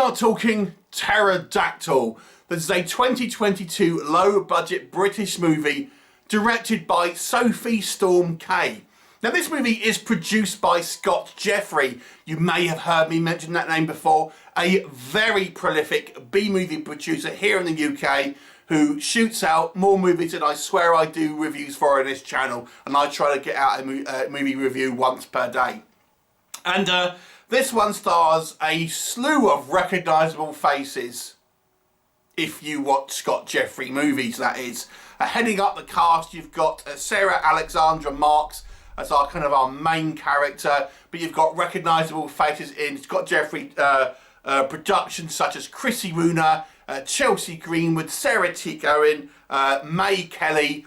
are talking Pterodactyl. This is a 2022 low-budget British movie directed by Sophie Storm Kay. Now, this movie is produced by Scott Jeffrey. You may have heard me mention that name before. A very prolific B-movie producer here in the UK who shoots out more movies than I swear I do reviews for on this channel. And I try to get out a movie review once per day. And this one stars a slew of recognisable faces. If you watch Scott Jeffrey movies, that is. Heading up the cast, you've got Sarah Alexandra Marks as our main character, but you've got recognisable faces in Scott Jeffrey productions such as Chrissy Wooner, Chelsea Greenwood, Sarah T. Gowen, May Kelly.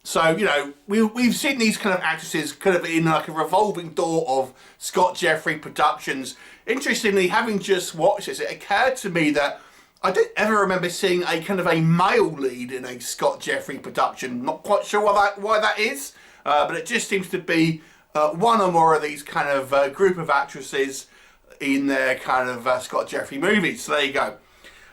So, you know, we've seen these kind of actresses kind of in like a revolving door of Scott Jeffrey productions. Interestingly, having just watched this, it occurred to me that I don't ever remember seeing a kind of a male lead in a Scott Jeffrey production. Not quite sure why that is, but it just seems to be one or more of these kind of group of actresses in their kind of Scott Jeffrey movies. So there you go.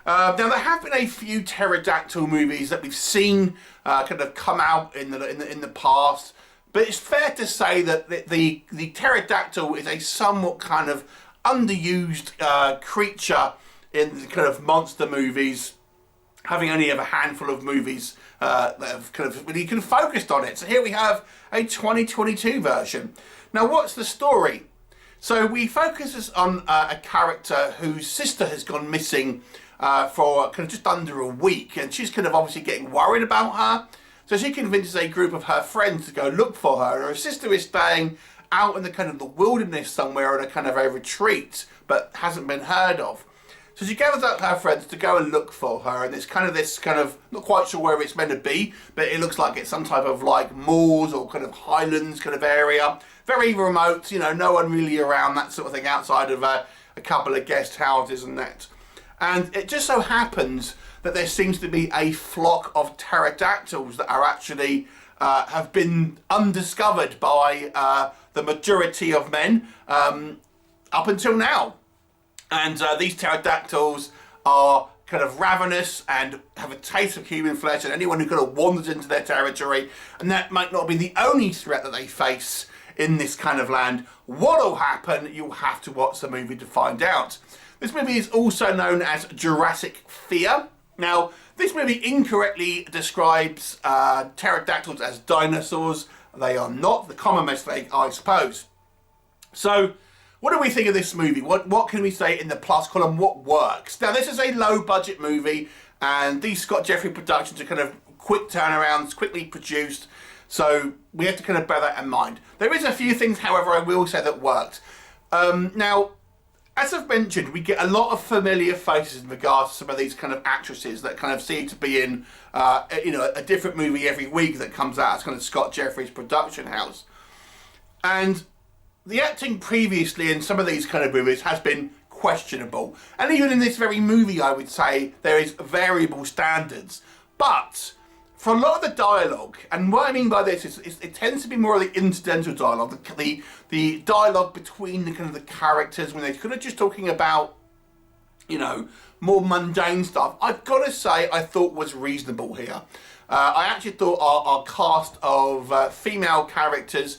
Now, there have been a few pterodactyl movies that we've seen kind of come out in the past, but it's fair to say that the pterodactyl is a somewhat kind of underused creature in the kind of monster movies, having only a handful of movies that have kind of really kind of focused on it. So here we have a 2022 version. Now, what's the story? So we focus on a character whose sister has gone missing for kind of just under a week, and she's kind of obviously getting worried about her. So she convinces a group of her friends to go look for her. Her sister is staying out in the kind of the wilderness somewhere on a kind of a retreat, but hasn't been heard of. So she gathers up her friends to go and look for her, and it's kind of this kind of, not quite sure where it's meant to be, but it looks like it's some type of like moors or kind of highlands kind of area. Very remote, you know, no one really around, that sort of thing, outside of a couple of guest houses and that. And it just so happens that there seems to be a flock of pterodactyls that are actually have been undiscovered by the majority of men up until now. And these pterodactyls are kind of ravenous and have a taste of human flesh, and anyone who kind of wanders into their territory, and that might not be the only threat that they face in this kind of land. What'll happen? You'll have to watch the movie to find out. This movie is also known as Jurassic Fear. Now, this movie incorrectly describes pterodactyls as dinosaurs. They are not the common mistake, I suppose. So, what do we think of this movie? What can we say in the plus column? What works? Now, this is a low-budget movie, and these Scott Jeffrey productions are kind of quick turnarounds, quickly produced, so we have to kind of bear that in mind. There is a few things, however, I will say that worked. Now, as I've mentioned, we get a lot of familiar faces in regards to some of these kind of actresses that kind of seem to be in, you know, a different movie every week that comes out as kind of Scott Jeffrey's production house. And the acting previously in some of these kind of movies has been questionable. And even in this very movie, I would say there is variable standards. But for a lot of the dialogue, and what I mean by this is it tends to be more of the incidental dialogue, the dialogue between the kind of the characters when they're kind of just talking about, you know, more mundane stuff. I've got to say I thought was reasonable here. I actually thought our cast of female characters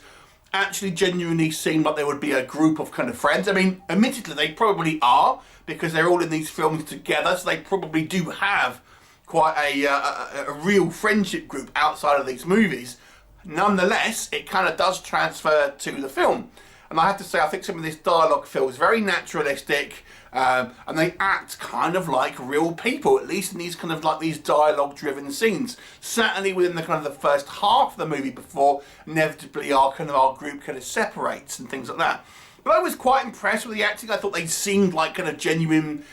actually genuinely seemed like there would be a group of kind of friends. I mean, admittedly, they probably are, because they're all in these films together, so they probably do have quite a real friendship group outside of these movies. Nonetheless, it kind of does transfer to the film. And I have to say, I think some of this dialogue feels very naturalistic, and they act kind of like real people, at least in these kind of like these dialogue-driven scenes. Certainly within the kind of the first half of the movie, before inevitably our group kind of separates and things like that. But I was quite impressed with the acting. I thought they seemed like kind of genuine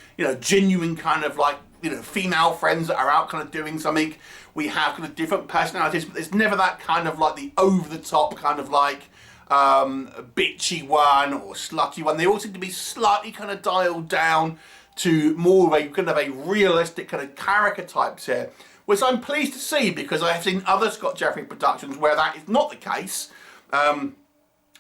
kind of like, you know, female friends that are out kind of doing something. We have kind of different personalities, but there's never that kind of like the over-the-top kind of like bitchy one or slutty one. They all seem to be slightly kind of dialed down to more of a kind of a realistic kind of character types here, which I'm pleased to see, because I have seen other Scott Jeffrey productions where that is not the case.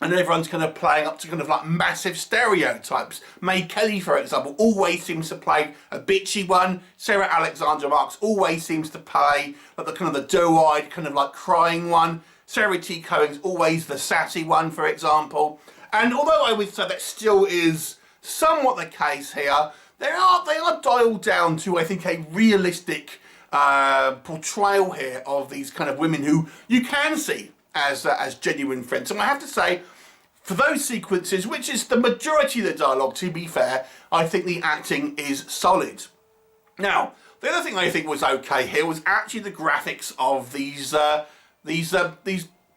and everyone's kind of playing up to kind of like massive stereotypes. May Kelly, for example, always seems to play a bitchy one. Sarah Alexandra Marks always seems to play like the kind of the doe-eyed, kind of like crying one. Sarah T. Cohen's always the sassy one, for example. And although I would say that still is somewhat the case here, they are dialed down to, I think, a realistic portrayal here of these kind of women who you can see as genuine friends. And I have to say, for those sequences, which is the majority of the dialogue, to be fair, I think the acting is solid. Now, the other thing I think was okay here was actually the graphics of these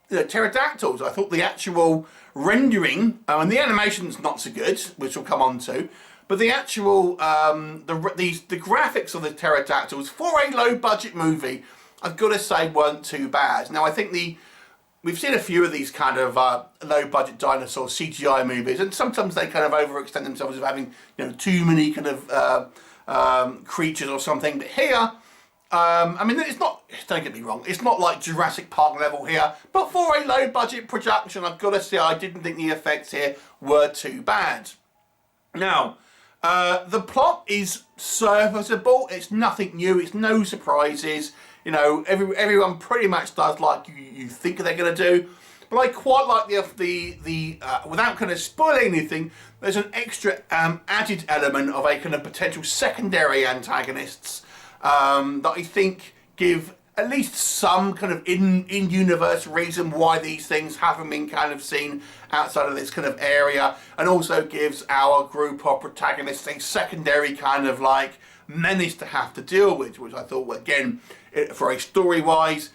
pterodactyls. I thought the actual rendering, and the animation's not so good, which we'll come on to, but the actual, the graphics of the pterodactyls for a low-budget movie, I've got to say, weren't too bad. Now, I think we've seen a few of these kind of low-budget dinosaur CGI movies, and sometimes they kind of overextend themselves of having, you know, too many kind of creatures or something. But here, I mean, it's not, don't get me wrong, it's not like Jurassic Park level here, but for a low-budget production, I've got to say, I didn't think the effects here were too bad. Now, the plot is serviceable. It's nothing new. It's no surprises. You know, everyone pretty much does like you think they're going to do. But I quite like the without kind of spoiling anything, there's an extra added element of a kind of potential secondary antagonists that I think give at least some kind of in-universe reason why these things haven't been kind of seen outside of this kind of area, and also gives our group of protagonists a secondary kind of like menace to have to deal with, which I thought, again, for a story-wise,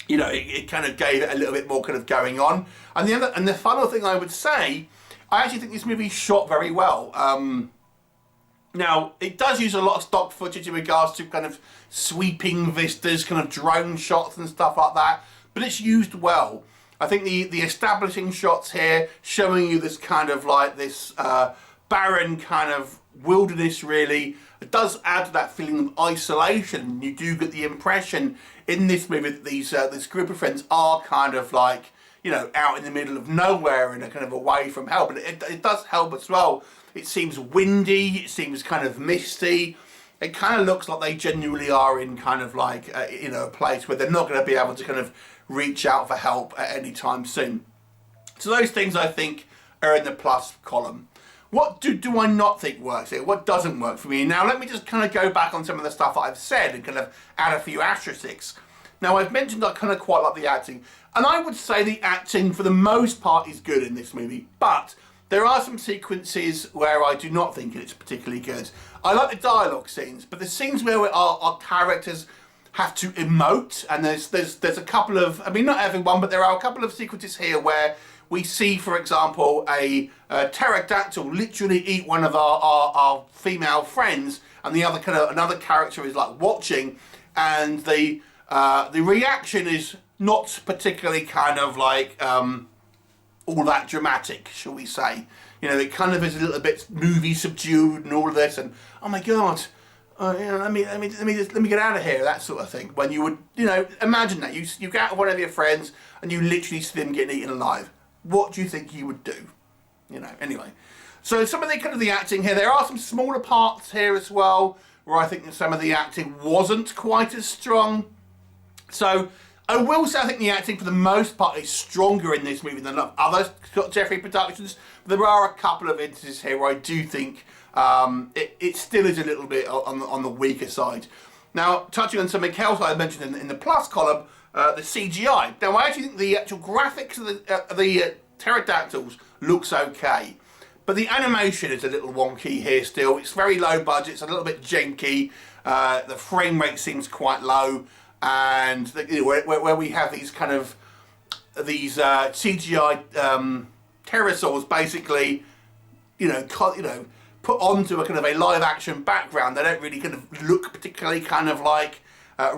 you know, it kind of gave it a little bit more kind of going on. And the final thing I would say, I actually think this movie shot very well. Now, it does use a lot of stock footage in regards to kind of sweeping vistas, kind of drone shots and stuff like that, but it's used well. I think the establishing shots here, showing you this kind of like this barren kind of wilderness, really, it does add to that feeling of isolation. You do get the impression in this movie that this group of friends are kind of like, you know, out in the middle of nowhere and are kind of away from help. And it does help as well. It seems windy, it seems kind of misty. It kind of looks like they genuinely are in kind of like, you know, a place where they're not going to be able to kind of reach out for help at any time soon. So those things, I think, are in the plus column. What do I not think works here? What doesn't work for me? Now, let me just kind of go back on some of the stuff that I've said and kind of add a few asterisks. Now, I've mentioned I kind of quite like the acting, and I would say the acting, for the most part, is good in this movie, but there are some sequences where I do not think it's particularly good. I like the dialogue scenes, but the scenes where our characters have to emote, and there's a couple of, I mean, not everyone, but there are a couple of sequences here where we see, for example, a pterodactyl literally eat one of our female friends, and the other kind of another character is like watching, and the reaction is not particularly kind of like all that dramatic, shall we say. You know, it kind of is a little bit movie subdued and all of this, and oh my god, you know, let me get out of here, that sort of thing. When you would, you know, imagine that you get out with one of your friends and you literally see them getting eaten alive. What do you think you would do? You know, anyway. So some of the kind of the acting here, there are some smaller parts here as well where I think that some of the acting wasn't quite as strong. So I will say I think the acting for the most part is stronger in this movie than other Scott Jeffrey productions. There are a couple of instances here where I do think it still is a little bit on the weaker side. Now, touching on something else I mentioned in the plus column, the CGI. Now, I actually think the actual graphics of the pterodactyls looks okay, but the animation is a little wonky here still. It's very low budget, it's a little bit janky, the frame rate seems quite low, and where we have these kind of CGI pterosaurs basically, you know, put onto a kind of a live action background. They don't really kind of look particularly kind of like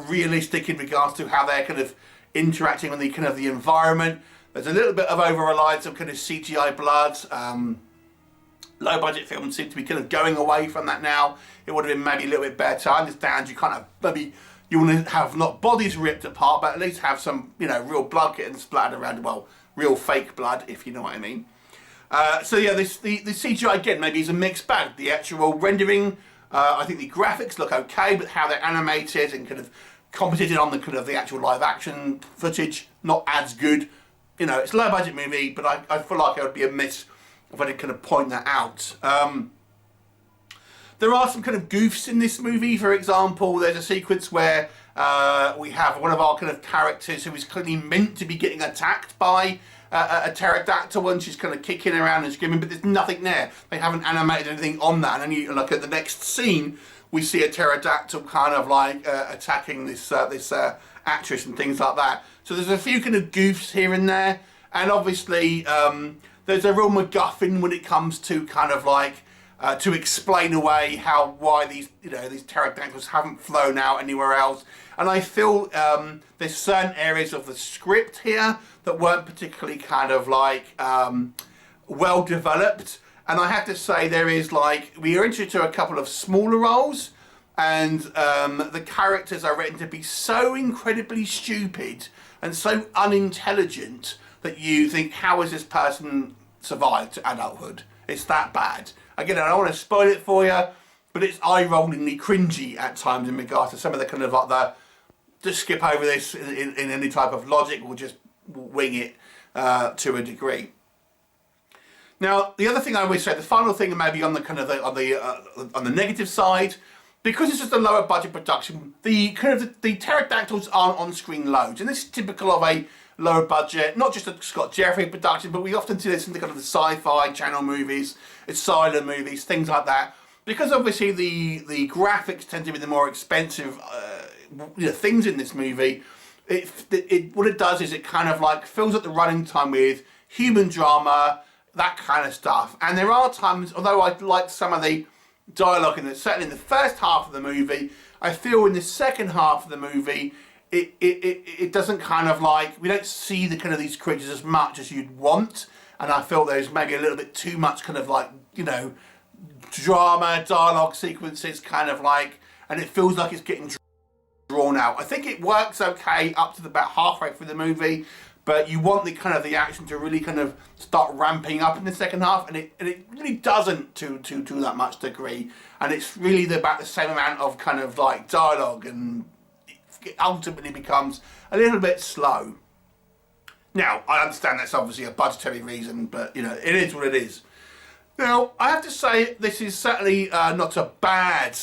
realistic in regards to how they're kind of interacting with the kind of the environment. There's a little bit of over-reliance on kind of CGI blood. Low-budget films seem to be kind of going away from that now. It would have been maybe a little bit better. I understand you kind of maybe You want to have not bodies ripped apart, but at least have some, you know, real blood getting splattered around. Well, real fake blood, if you know what I mean. So yeah, the CGI again maybe is a mixed bag. The actual rendering, I think the graphics look okay, but how they're animated and kind of composited on the kind of the actual live action footage, not as good. You know, it's a low budget movie, but I feel like it would be a miss if I didn't kind of point that out. There are some kind of goofs in this movie. For example, there's a sequence where we have one of our kind of characters who is clearly meant to be getting attacked by a pterodactyl, and she's kind of kicking around and screaming, but there's nothing there. They haven't animated anything on that. And then you look at the next scene, we see a pterodactyl kind of like attacking this actress and things like that. So there's a few kind of goofs here and there, and obviously there's a real MacGuffin when it comes to kind of like to explain away why these pterodactyls haven't flown out anywhere else. And I feel there's certain areas of the script here that weren't particularly kind of like well developed. And I have to say, there is like, we are introduced to a couple of smaller roles, and the characters are written to be so incredibly stupid and so unintelligent that you think, how has this person survived to adulthood? It's that bad. Again, I don't want to spoil it for you, but it's eye-rollingly cringy at times in regards to some of the kind of like just skip over this in any type of logic, or just wing it to a degree. Now, the other thing I always say, the final thing maybe on the kind of on the negative side, because it's just a lower budget production, the pterodactyls aren't on screen loads, and this is typical of a lower budget, not just a Scott Jeffrey production, but we often see this in the kind of the sci-fi channel movies, asylum movies, things like that. Because obviously the graphics tend to be the more expensive things in this movie, what it does is it kind of like fills up the running time with human drama, that kind of stuff. And there are times, although I like some of the dialogue certainly in the first half of the movie, I feel in the second half of the movie it doesn't kind of like, we don't see the kind of these creatures as much as you'd want, and I feel there's maybe a little bit too much kind of like, you know, drama, dialogue sequences kind of like, and it feels like it's getting drawn out. I think it works okay up to about halfway through the movie, but you want the kind of the action to really kind of start ramping up in the second half, and it really doesn't to that much degree, and it's really about the same amount of kind of like dialogue, and it ultimately becomes a little bit slow. Now, I understand that's obviously a budgetary reason, but you know, it is what it is. Now, I have to say, this is certainly not a bad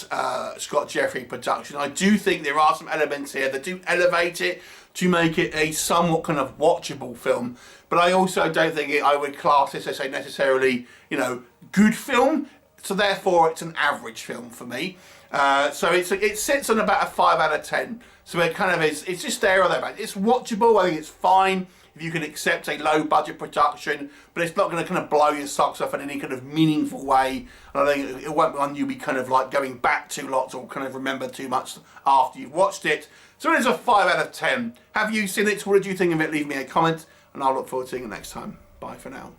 Scott Jeffrey production. I do think there are some elements here that do elevate it to make it a somewhat kind of watchable film. But I also don't think I would class this as a necessarily, you know, good film. So therefore, it's an average film for me. So it sits on about a 5 out of 10. So it kind of is, it's just there or there. It's watchable. I think it's fine if you can accept a low budget production, but it's not going to kind of blow your socks off in any kind of meaningful way. And I think it won't be one you'll be kind of like going back to lots or kind of remember too much after you've watched it. So it is a 5 out of 10. Have you seen it? What did you think of it? Leave me a comment, and I'll look forward to seeing you next time. Bye for now.